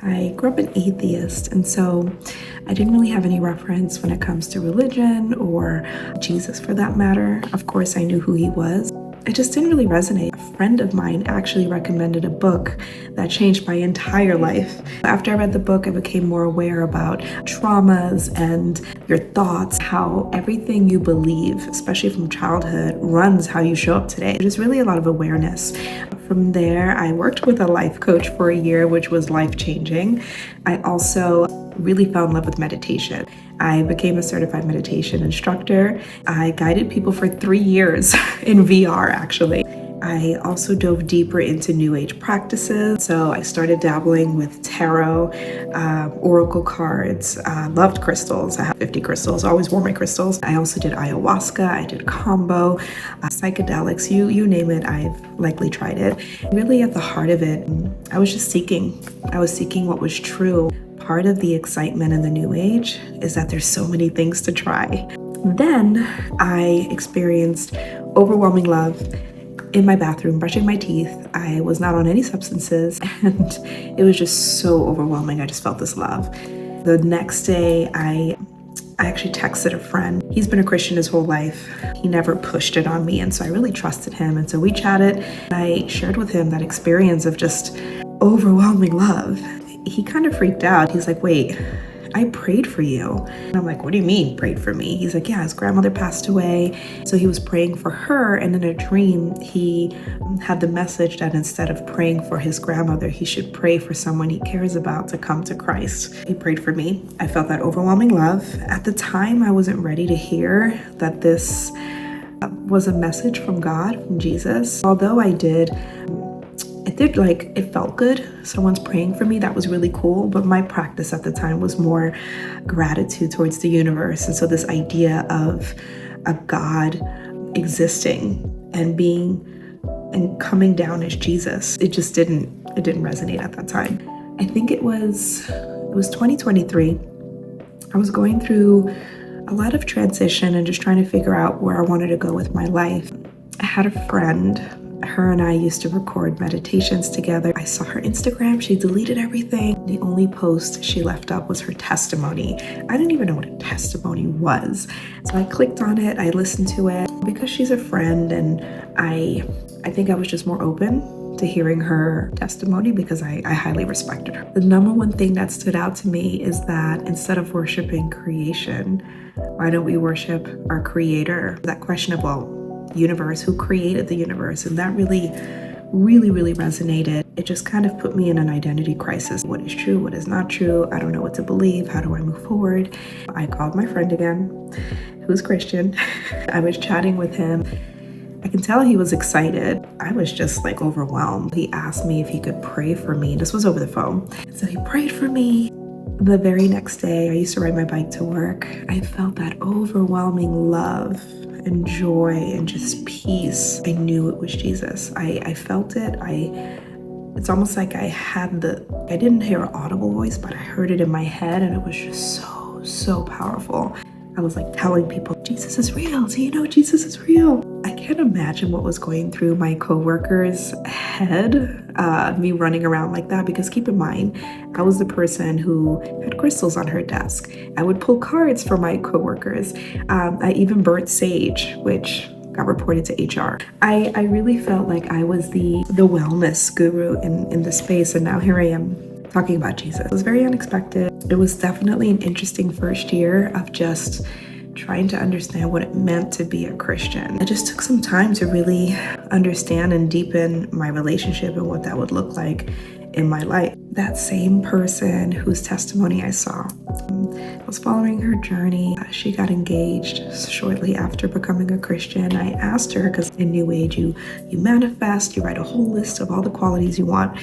I grew up an atheist, and so I didn't really have any reference when it comes to religion or Jesus for that matter. Of course, I knew who he was. It just didn't really resonate. A friend of mine actually recommended a book that changed my entire life. After I read the book, I became more aware about traumas and your thoughts, how everything you believe, especially from childhood, runs how you show up today. There's really a lot of awareness. From there, I worked with a life coach for a year, which was life-changing. I also really fell in love with meditation. I became a certified meditation instructor. I guided people for 3 years in VR, actually. I also dove deeper into New Age practices. So I started dabbling with tarot, oracle cards, loved crystals. I have 50 crystals, always wore my crystals. I also did ayahuasca, I did combo, psychedelics, you name it, I've likely tried it. Really at the heart of it, I was just seeking. I was seeking what was true. Part of the excitement in the New Age is that there's so many things to try. Then I experienced overwhelming love in my bathroom, brushing my teeth. I was not on any substances, and it was just so overwhelming. I just felt this love. The next day, I actually texted a friend. He's been a Christian his whole life. He never pushed it on me, and so I really trusted him. And so we chatted, and I shared with him that experience of just overwhelming love. He kind of freaked out. He's like, wait, I prayed for you. And I'm like, what do you mean prayed for me? He's like, yeah, his grandmother passed away. So he was praying for her. And in a dream, he had the message that instead of praying for his grandmother, he should pray for someone he cares about to come to Christ. He prayed for me. I felt that overwhelming love. At the time, I wasn't ready to hear that this was a message from God, from Jesus. Although it felt good. Someone's praying for me. That was really cool. But my practice at the time was more gratitude towards the universe. And so this idea of a God existing and coming down as Jesus, it didn't resonate at that time. I think it was 2023. I was going through a lot of transition and just trying to figure out where I wanted to go with my life. I had a friend. Her and I used to record meditations together. I saw her Instagram. She deleted everything. The only post she left up was her testimony. I didn't even know what a testimony was. So I clicked on it. I listened to it because she's a friend, and I think I was just more open to hearing her testimony because I highly respected her. The number one thing that stood out to me is that instead of worshiping creation, why don't we worship our creator? That question of, universe, who created the universe? And that really resonated. It just kind of put me in an identity crisis. What is true? What is not true? I don't know what to believe. How do I move forward? I called my friend again, who's Christian. I was chatting with him. I can tell he was excited. I was just like overwhelmed. He asked me if he could pray for me. This was over the phone. So he prayed for me. The very next day, I used to ride my bike to work. I felt that overwhelming love and joy and just peace. I knew it was Jesus. I felt it. It's almost like I didn't hear an audible voice, but I heard it in my head, and it was just so powerful. I was like telling people, Jesus is real. Do you know Jesus is real? I can't imagine what was going through my coworkers' head, me running around like that, because keep in mind, I was the person who had crystals on her desk. I would pull cards for my coworkers. I even burnt sage, which got reported to HR. I really felt like I was the wellness guru in the space, and now here I am talking about Jesus. It was very unexpected. It was definitely an interesting first year of just trying to understand what it meant to be a Christian. It just took some time to really understand and deepen my relationship and what that would look like in my life. That same person whose testimony I saw was following her journey. She got engaged shortly after becoming a Christian. I asked her, because in New Age, you manifest, you write a whole list of all the qualities you want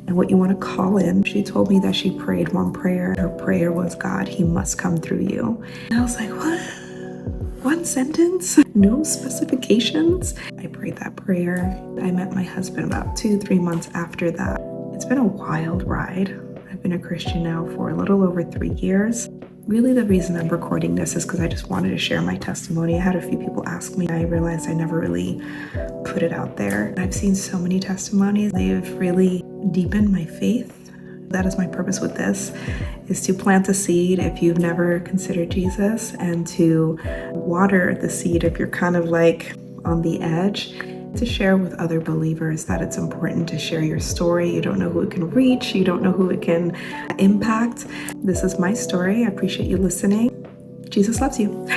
and what you want to call in. She told me that she prayed one prayer. Her prayer was, God, he must come through you. And I was like, what? One sentence? No specifications? I prayed that prayer. I met my husband about 2-3 months after that. It's been a wild ride. I've been a Christian now for a little over 3 years. Really, the reason I'm recording this is because I just wanted to share my testimony. I had a few people ask me. I realized I never really put it out there. I've seen so many testimonies. They've really deepened my faith That is my purpose with this, is to plant a seed if you've never considered Jesus, and to water the seed if you're kind of like on the edge, to share with other believers that it's important to share your story. You don't know who it can reach. You don't know who it can impact. This is my story. I appreciate you listening. Jesus loves you.